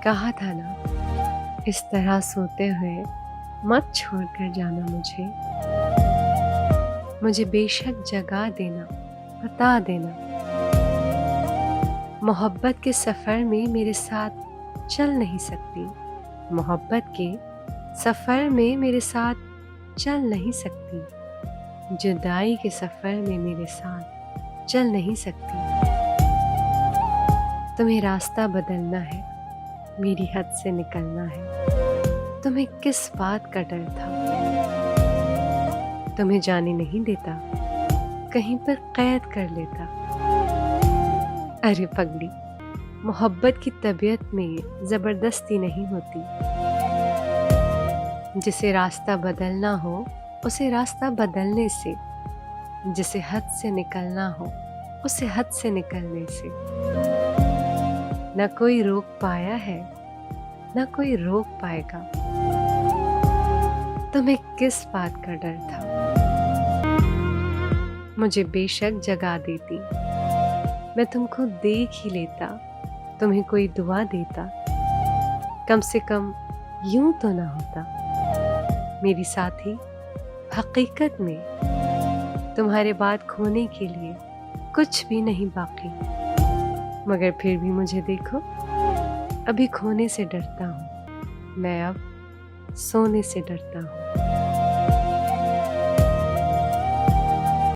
कहा था ना, इस तरह सोते हुए मत छोड़कर जाना मुझे बेशक जगा देना, बता देना। मोहब्बत के सफ़र में मेरे साथ चल नहीं सकती, मोहब्बत के सफ़र में मेरे साथ चल नहीं सकती, जुदाई के सफ़र में मेरे साथ चल नहीं सकती। तुम्हें रास्ता बदलना है, मेरी हद से निकलना है। तुम्हें किस बात का डर था? तुम्हें जाने नहीं देता, कहीं पर कैद कर लेता। अरे पगली, मोहब्बत की तबीयत में ज़बरदस्ती नहीं होती। जिसे रास्ता बदलना हो उसे रास्ता बदलने से, जिसे हद से निकलना हो उसे हद से निकलने से। न कोई रोक पाया है, न कोई रोक पाएगा। तुम्हें किस बात का डर था? मुझे बेशक जगा देती, मैं तुमको देख ही लेता, तुम्हें कोई दुआ देता। कम से कम यूं तो ना होता मेरी साथी, हकीकत में तुम्हारे बाद खोने के लिए कुछ भी नहीं बाकी। मगर फिर भी मुझे देखो, अभी खोने से डरता हूँ मैं, अब सोने से डरता हूँ।